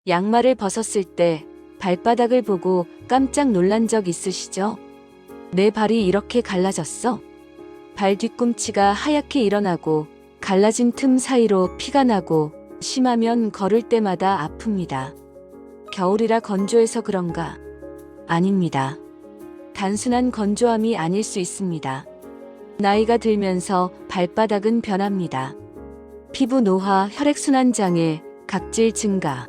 양말을 벗었을 때 발바닥을 보고 깜짝 놀란 적 있으시죠? 내 발이 이렇게 갈라졌어? 발 뒤꿈치가 하얗게 일어나고 갈라진 틈 사이로 피가 나고 심하면 걸을 때마다 아픕니다. 겨울이라 건조해서 그런가? 아닙니다. 단순한 건조함이 아닐 수 있습니다. 나이가 들면서 발바닥은 변합니다. 피부 노화, 혈액순환 장애, 각질 증가,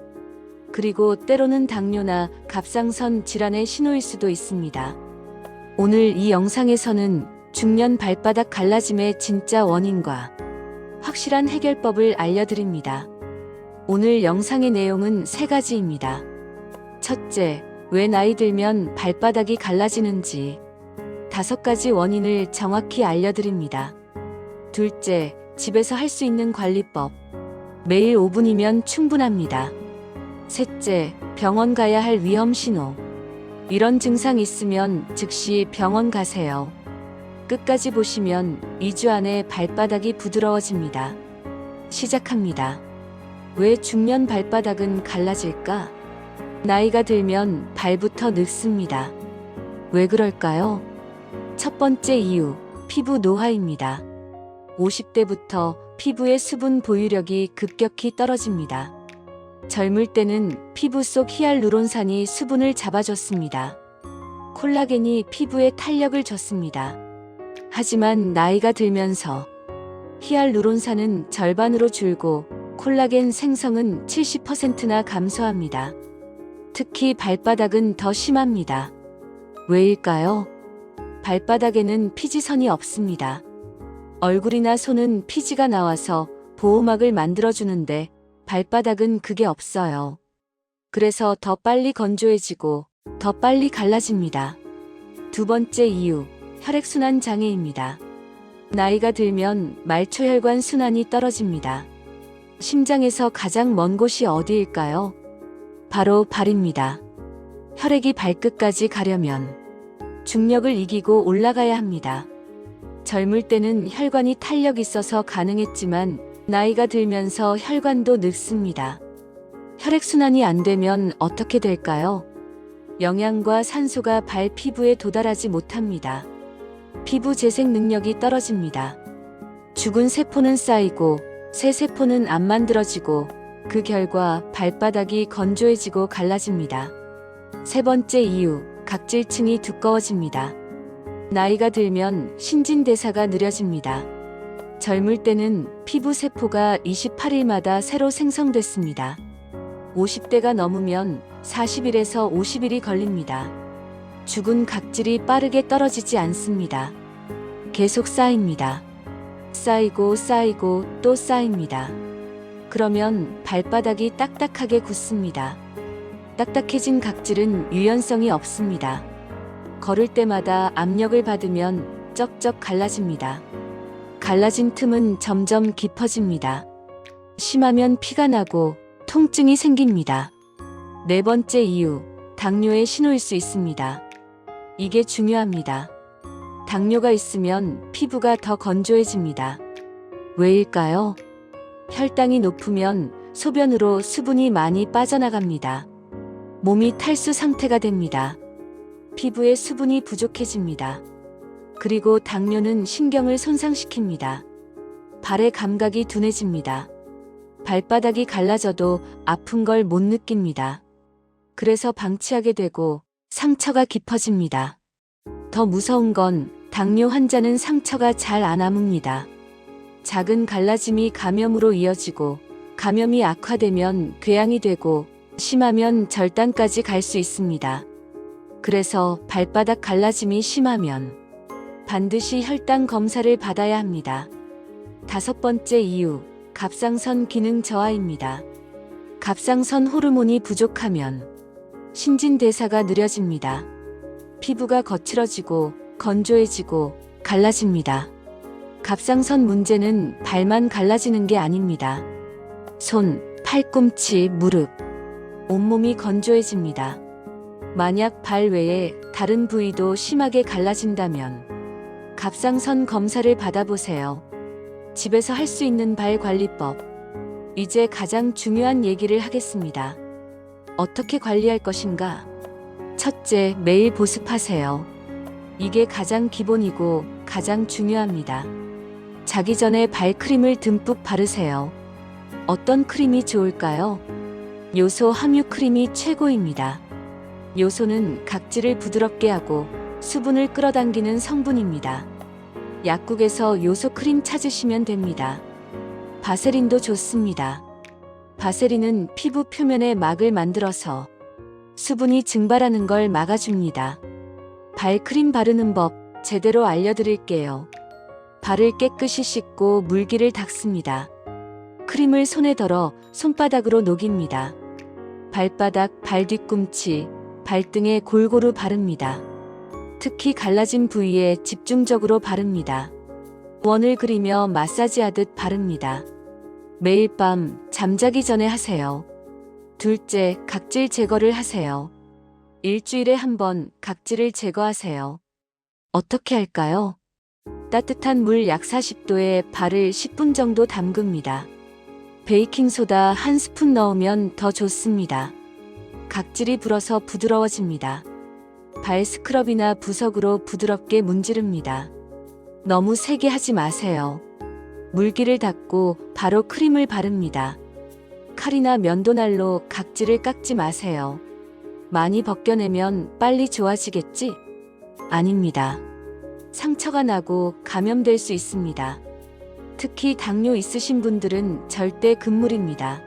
그리고 때로는 당뇨나 갑상선 질환의 신호일 수도 있습니다. 오늘 이 영상에서는 중년 발바닥 갈라짐의 진짜 원인과 확실한 해결법을 알려드립니다. 오늘 영상의 내용은 3가지입니다. 첫째, 왜 나이 들면 발바닥이 갈라지는지 5가지 원인을 정확히 알려드립니다. 둘째, 집에서 할 수 있는 관리법. 매일 5분이면 충분합니다. 셋째, 병원 가야 할 위험 신호. 이런 증상 있으면 즉시 병원 가세요. 끝까지 보시면 2주 안에 발바닥이 부드러워집니다. 시작합니다. 왜 중년 발바닥은 갈라질까? 나이가 들면 발부터 늙습니다. 왜 그럴까요? 첫 번째 이유, 피부 노화입니다. 50대부터 피부의 수분 보유력이 급격히 떨어집니다. 젊을 때는 피부 속 히알루론산이 수분을 잡아줬습니다. 콜라겐이 피부에 탄력을 줬습니다. 하지만 나이가 들면서 히알루론산은 절반으로 줄고 콜라겐 생성은 70%나 감소합니다. 특히 발바닥은 더 심합니다. 왜일까요? 발바닥에는 피지선이 없습니다. 얼굴이나 손은 피지가 나와서 보호막을 만들어주는데 발바닥은 그게 없어요. 그래서 더 빨리 건조해지고 더 빨리 갈라집니다. 두 번째 이유, 혈액순환 장애입니다. 나이가 들면 말초혈관 순환이 떨어집니다. 심장에서 가장 먼 곳이 어디일까요? 바로 발입니다. 혈액이 발끝까지 가려면 중력을 이기고 올라가야 합니다. 젊을 때는 혈관이 탄력 있어서 가능했지만 나이가 들면서 혈관도 늙습니다. 혈액순환이 안 되면 어떻게 될까요? 영양과 산소가 발 피부에 도달하지 못합니다. 피부 재생 능력이 떨어집니다. 죽은 세포는 쌓이고 새 세포는 안 만들어지고 그 결과 발바닥이 건조해지고 갈라집니다. 세 번째 이유, 각질층이 두꺼워집니다. 나이가 들면 신진대사가 느려집니다. 젊을 때는 피부 세포가 28일마다 새로 생성됐습니다. 50대가 넘으면 40일에서 50일이 걸립니다. 죽은 각질이 빠르게 떨어지지 않습니다. 계속 쌓입니다. 쌓이고 쌓이고 또 쌓입니다. 그러면 발바닥이 딱딱하게 굳습니다. 딱딱해진 각질은 유연성이 없습니다. 걸을 때마다 압력을 받으면 쩍쩍 갈라집니다. 갈라진 틈은 점점 깊어집니다. 심하면 피가 나고 통증이 생깁니다. 네 번째 이유, 당뇨의 신호일 수 있습니다. 이게 중요합니다. 당뇨가 있으면 피부가 더 건조해집니다. 왜일까요? 혈당이 높으면 소변으로 수분이 많이 빠져나갑니다. 몸이 탈수 상태가 됩니다. 피부에 수분이 부족해집니다. 그리고 당뇨는 신경을 손상시킵니다. 발의 감각이 둔해집니다. 발바닥이 갈라져도 아픈 걸 못 느낍니다. 그래서 방치하게 되고 상처가 깊어집니다. 더 무서운 건 당뇨 환자는 상처가 잘 안 아뭅니다. 작은 갈라짐이 감염으로 이어지고 감염이 악화되면 궤양이 되고 심하면 절단까지 갈 수 있습니다. 그래서 발바닥 갈라짐이 심하면 반드시 혈당 검사를 받아야 합니다. 5번째 이유, 갑상선 기능 저하입니다. 갑상선 호르몬이 부족하면 신진대사가 느려집니다. 피부가 거칠어지고 건조해지고 갈라집니다. 갑상선 문제는 발만 갈라지는 게 아닙니다. 손, 팔꿈치, 무릎, 온몸이 건조해집니다. 만약 발 외에 다른 부위도 심하게 갈라진다면 갑상선 검사를 받아보세요. 집에서 할 수 있는 발 관리법. 이제 가장 중요한 얘기를 하겠습니다. 어떻게 관리할 것인가? 첫째, 매일 보습하세요. 이게 가장 기본이고 가장 중요합니다. 자기 전에 발크림을 듬뿍 바르세요. 어떤 크림이 좋을까요? 요소 함유 크림이 최고입니다. 요소는 각질을 부드럽게 하고 수분을 끌어당기는 성분입니다. 약국에서 요소 크림 찾으시면 됩니다. 바세린도 좋습니다. 바세린은 피부 표면에 막을 만들어서 수분이 증발하는 걸 막아줍니다. 발크림 바르는 법 제대로 알려드릴게요. 발을 깨끗이 씻고 물기를 닦습니다. 크림을 손에 덜어 손바닥으로 녹입니다. 발바닥, 발 뒤꿈치, 발등에 골고루 바릅니다. 특히 갈라진 부위에 집중적으로 바릅니다. 원을 그리며 마사지하듯 바릅니다. 매일 밤 잠자기 전에 하세요. 둘째, 각질 제거를 하세요. 일주일에 한 번 각질을 제거하세요. 어떻게 할까요? 따뜻한 물 약 40도에 발을 10분 정도 담급니다. 베이킹소다 1스푼 넣으면 더 좋습니다. 각질이 불어서 부드러워집니다. 발 스크럽이나 부석으로 부드럽게 문지릅니다. 너무 세게 하지 마세요. 물기를 닦고 바로 크림을 바릅니다. 칼이나 면도날로 각질을 깎지 마세요. 많이 벗겨내면 빨리 좋아지겠지? 아닙니다. 상처가 나고 감염될 수 있습니다. 특히 당뇨 있으신 분들은 절대 금물입니다.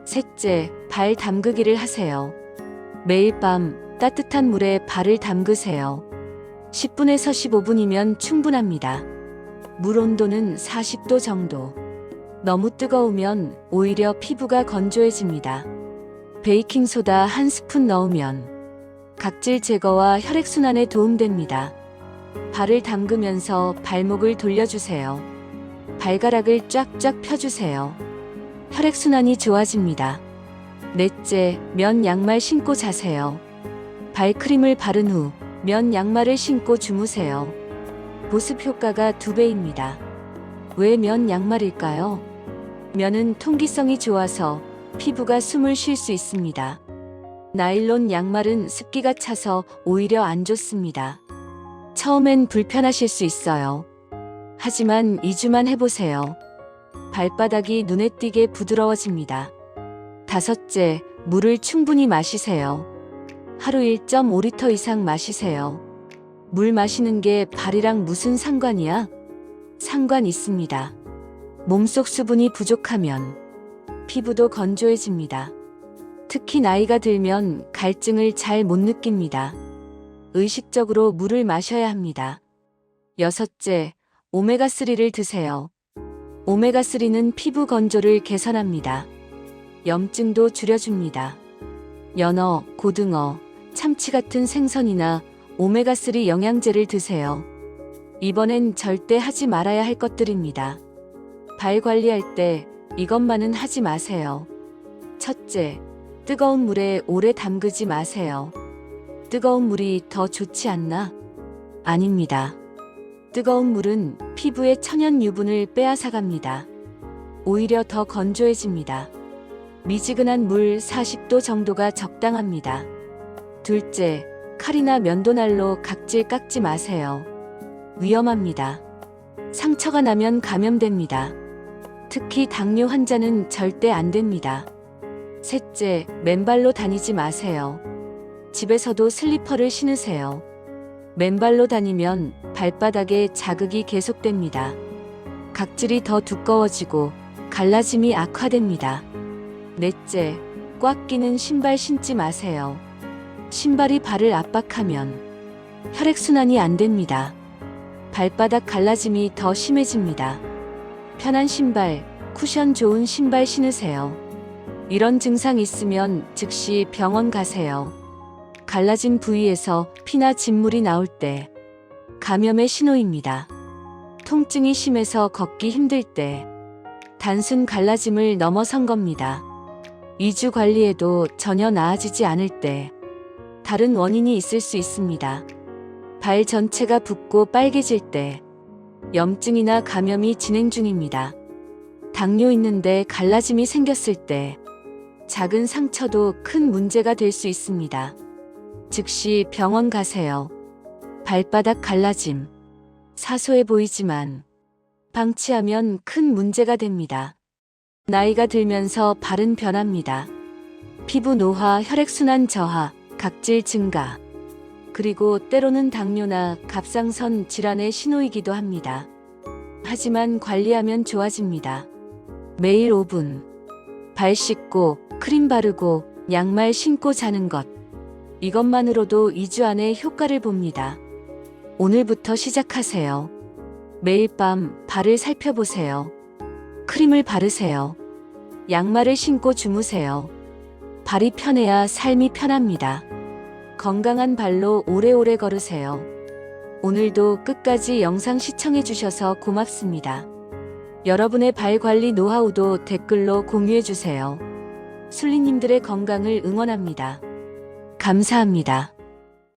셋째, 발 담그기를 하세요. 매일 밤 따뜻한 물에 발을 담그세요. 10분에서 15분이면 충분합니다. 물 온도는 40도 정도. 너무 뜨거우면 오히려 피부가 건조해집니다. 베이킹소다 1스푼 넣으면 각질 제거와 혈액순환에 도움됩니다. 발을 담그면서 발목을 돌려주세요. 발가락을 쫙쫙 펴주세요. 혈액순환이 좋아집니다. 넷째, 면 양말 신고 자세요. 발크림을 바른 후 면 양말을 신고 주무세요. 보습 효과가 2배입니다. 왜 면 양말일까요? 면은 통기성이 좋아서 피부가 숨을 쉴 수 있습니다. 나일론 양말은 습기가 차서 오히려 안 좋습니다. 처음엔 불편하실 수 있어요. 하지만 2주만 해보세요. 발바닥이 눈에 띄게 부드러워집니다. 다섯째, 물을 충분히 마시세요. 하루 1.5리터 이상 마시세요. 물 마시는 게 발이랑 무슨 상관이야? 상관 있습니다. 몸속 수분이 부족하면 피부도 건조해집니다. 특히 나이가 들면 갈증을 잘 못 느낍니다. 의식적으로 물을 마셔야 합니다. 여섯째, 오메가3를 드세요. 오메가3는 피부 건조를 개선합니다. 염증도 줄여줍니다. 연어, 고등어, 참치 같은 생선이나 오메가3 영양제를 드세요. 이번엔 절대 하지 말아야 할 것들입니다. 발 관리할 때 이것만은 하지 마세요. 첫째, 뜨거운 물에 오래 담그지 마세요. 뜨거운 물이 더 좋지 않나? 아닙니다. 뜨거운 물은 피부의 천연 유분을 빼앗아갑니다. 오히려 더 건조해집니다. 미지근한 물 40도 정도가 적당합니다. 둘째, 칼이나 면도날로 각질 깎지 마세요. 위험합니다. 상처가 나면 감염됩니다. 특히 당뇨 환자는 절대 안 됩니다. 셋째, 맨발로 다니지 마세요. 집에서도 슬리퍼를 신으세요. 맨발로 다니면 발바닥에 자극이 계속됩니다. 각질이 더 두꺼워지고 갈라짐이 악화됩니다. 넷째, 꽉 끼는 신발 신지 마세요. 신발이 발을 압박하면 혈액순환이 안 됩니다. 발바닥 갈라짐이 더 심해집니다. 편한 신발, 쿠션 좋은 신발 신으세요. 이런 증상 있으면 즉시 병원 가세요. 갈라진 부위에서 피나 진물이 나올 때 감염의 신호입니다. 통증이 심해서 걷기 힘들 때 단순 갈라짐을 넘어선 겁니다. 2주 관리해도 전혀 나아지지 않을 때 다른 원인이 있을 수 있습니다. 발 전체가 붓고 빨개질 때 염증이나 감염이 진행 중입니다. 당뇨 있는데 갈라짐이 생겼을 때 작은 상처도 큰 문제가 될 수 있습니다. 즉시 병원 가세요. 발바닥 갈라짐. 사소해 보이지만 방치하면 큰 문제가 됩니다. 나이가 들면서 발은 변합니다. 피부 노화, 혈액순환 저하, 각질 증가, 그리고 때로는 당뇨나 갑상선 질환의 신호이기도 합니다. 하지만 관리하면 좋아집니다. 매일 5분. 발 씻고, 크림 바르고, 양말 신고 자는 것. 이것만으로도 2주 안에 효과를 봅니다. 오늘부터 시작하세요. 매일 밤 발을 살펴보세요. 크림을 바르세요. 양말을 신고 주무세요. 발이 편해야 삶이 편합니다. 건강한 발로 오래오래 걸으세요. 오늘도 끝까지 영상 시청해 주셔서 고맙습니다. 여러분의 발 관리 노하우도 댓글로 공유해 주세요. 순리님들의 건강을 응원합니다. 감사합니다.